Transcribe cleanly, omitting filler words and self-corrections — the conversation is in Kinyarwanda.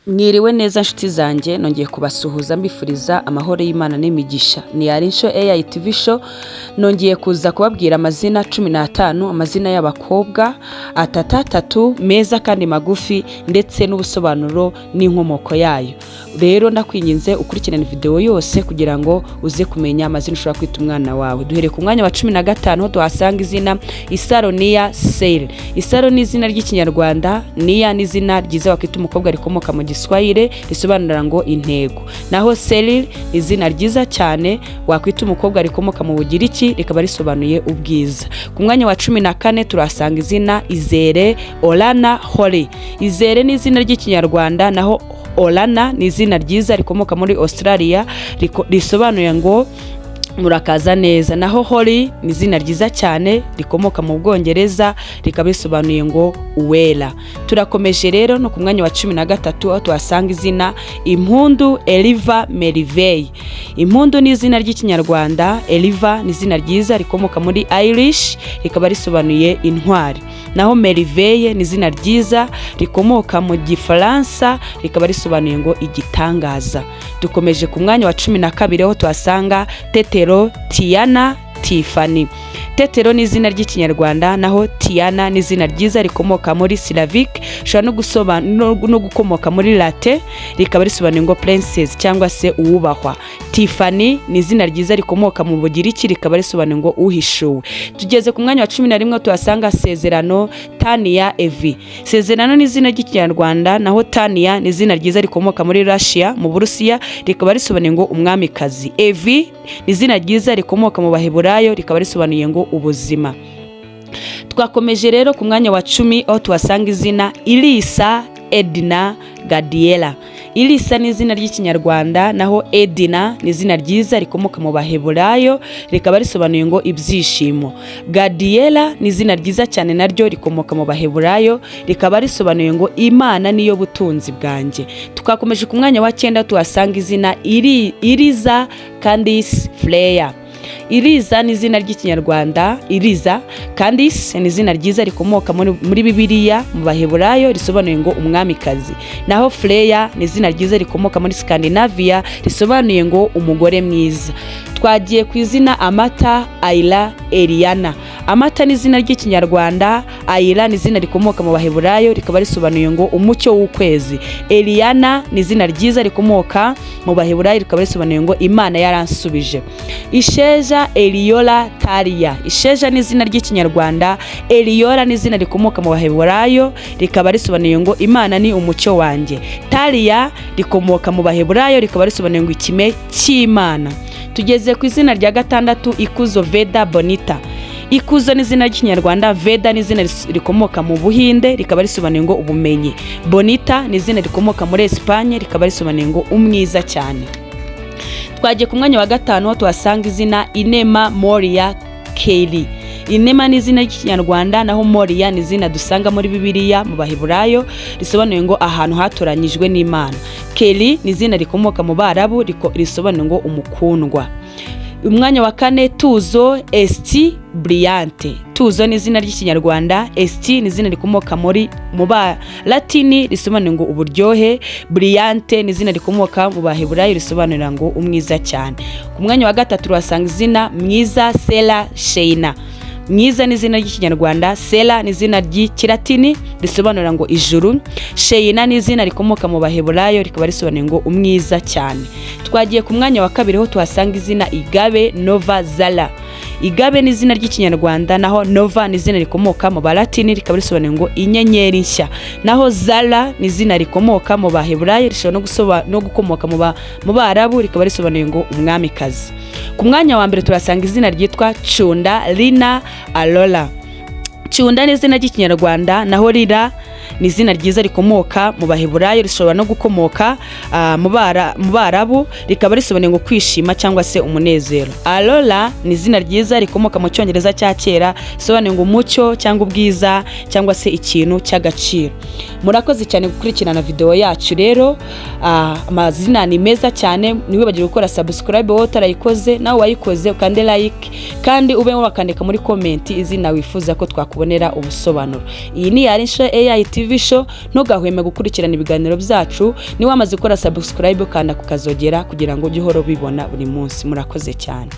Mwiriwe neza nshuti zanjye nongeye kubasuhuza mbifuriza amahoro y'Imana n'imigisha. Ni Arinsho AI TV show nongeye kuza kubabwira amazina 15 amazina y'abakobwa atatu meza kandi magufi ndetse n'ubusobanuro n'inkomoko yayo. Rero ndakwinginze ukurikirane video yose kugira ngo uze kumenya amazina ushobora kwita umwana wawe. Duhere ku mwanya wa 15 tuhasanga izina Isaronia Sale. Isaro ni izina ry'ikinyarwanda, Nia ni izina ryiza wakwita umukobwa rikomoka mu Giswahili risobanura ngo intego. Naho Selil izina ryiza cyane wakwita umukobwa rikomoka mu Bugiriki rikaba risobanuye ubwiza. Ku mwanya wa 14 turasanga izina Izere Olana Holi. Izere ni izina ry'ikinyarwanda, naho Olana ni izina ryiza rikomoka muri Australia risobanuye ngo murakaza neza. Naho Holi ni izina ryiza cyane rikomoka mu Bwongereza rikaba risobanuye ngo uwera. Turakomeje rero no ku mwanya wa 13 aho tuhasanga izina Impundu Eliva Merivey. Impundu ni izina ry'ikinyarwanda, Eliva ni izina ryiza rikomoka muri Irish rikaba risobanuye intwari. Naho Merivey ni izina ryiza rikomoka mu Gifaransa rikaba risobanuye ngo igitangaza. Dukomeje ku mwanya wa 12 aho tuhasanga Tetero Tiana Tiffany. Tetero ni izina ry'ikinyarwanda, naho Tiana ni izina ryiza rikomoka muri Slavic shobora no gukomoka muri Latin rikaba risobanuye ngo princess cyangwa se uwubahwa. Tiffany ni izina ryiza rikomoka mu Bugiriki rikaba risobanuye ngo uhishuwe. Tugeze ku mwanya wa 11 tuhasanga Sezerano Tania Evi. Sezerano ni izina ry'ikinyarwanda, naho Tania ni izina ryiza rikomoka muri Russia mu Burusiya rikaba risobanuye ngo umwamikazi. Evi ni izina ryiza rikomoka mu Baheburayo rikaba risobanuye ngo ubuzima. Twakomeje rero ku mwanya wa 10 aho tuhasanga izina Ilisa Edna Gadiela. Ilisa ni izina ry'ikinyarwanda, naho Edna ni izina ryiza rikomoka mu Baheburayo rikaba risobanuye ngo ibyishimo. Gadiela ni izina ryiza cyane naryo rikomoka mu Baheburayo rikaba risobanuye ngo Imana niyo butunzi bwanjye. Tukakomeje ku mwanya wa 9 tuhasanga izina Iriza Candice Freya. Iriza ni izina ry'ikinyarwanda, Iriza Candice ni izina ryiza rikomoka muri Bibiliya mu Baheburayo risobanuye ngo umwamikazi. Naho Freya ni izina ryiza rikomoka muri Scandinavia risobanuye ngo umugore mwiza. Twagiye ku izina Amata Ayla Eliana. Amata ni izina ry'ikinyarwanda, Ayla ni izina rikomoka mu Baheburayo rikaba risobanuye ngo umucyo w'ukwezi. Eliana ni izina ryiza rikomoka mu Baheburayo rikaba risobanuye ngo Imana yaransubije. Isheja Eliola Taria. Isheja ni izina ry'ikinyarwanda, Eliola ni izina rikomoka mu Baheburayo rikaba risobanuye ngo Imana ni umucyo wanjye. Taria rikomoka mu Baheburayo rikaba risobanuye ngo ikime cy'Imana. Tugeze ku izina rya 6 Ikuzo Veda Bonita. Ikuzo ni izina ry'ikinyarwanda, Veda ni izina rikomoka mu Buhinde rikaba risobanuye ngo ubumenyi. Bonita ni izina rikomoka muri Espagne rikaba risobanuye ngo umwiza cyane. Twagiye ku mwanya wa 5 tuhasanga izina Inema Moria Kelly. Inema ni izina ry'ikinyarwanda, naho Moria ni izina dusanga muri Bibiliya mu Baheburayo risobanuye ngo ahantu hatoranyijwe n'Imana. Kelly ni izina rikomoka mu Barabu risobanuye ngo umukundwa. Umwanya wa 4 Tuzo Esti Brillante. Tuzo ni izina ry'ikinyarwanda, Esti ni izina rikomoka mu Latini risobanuye ngo uburyohe. Brillante ni izina rikomoka mu Baheburayo risobanura ngo umwiza cyane. Ku mwanya wa 3 turasanga izina Mwiza Sela Sheina. Mwiza ni izina ry'ikinyarwanda, Sela ni izina ry'ikilatini risobanura ngo ijuru. Sheina ni izina rikomoka mu Baheburayo rikaba risobanuye ngo umwiza cyane. Twagiye ku mwanya wa 2 aho tuhasanga izina Igabe Nova Zala. Igabe ni izina ry'ikinyarwanda, naho Nova ni izina rikomoka mu Balatini rikaba risobanuye ngo inyenyeri nshya. Naho Zala ni izina rikomoka mu Baheburayo rishobora no gukomoka mu Barabu rikaba risobanuye ngo umwamikazi. Ku mwanya wa 1 turasanga izina ryitwa Chunda Lina Alola. Chunda ni izina ry'ikinyarwanda, naho Lila ni izina ryiza rikomoka mu Baheburayo rishobora no gukomoka mu Barabu rikaba risobanuye ngo kwishima cyangwa se umunezero. Alola ni izina ryiza rikomoka mu Cyongereza cya kera risobanuye ngo umucyo cyangwa ubwiza cyangwa se ikintu cy'agaciro. Murakoze cyane gukurikirana video yacu rero. Amazina ni meza cyane, niwibagire gukora subscribe wowe utarayikoze, nawe wayikoze ukande like kandi ube wakandika muri comment izina wifuza ko twakubonera ubusobanuro. Iyi ni Arinsho AI TV TV show. Ntugahweme gukurikirana ibiganiro byacu, ni wamaze gukora subscribe kandi kukazogera kugira ngo ujye uhora ubibona buri munsi. Murakoze cyane.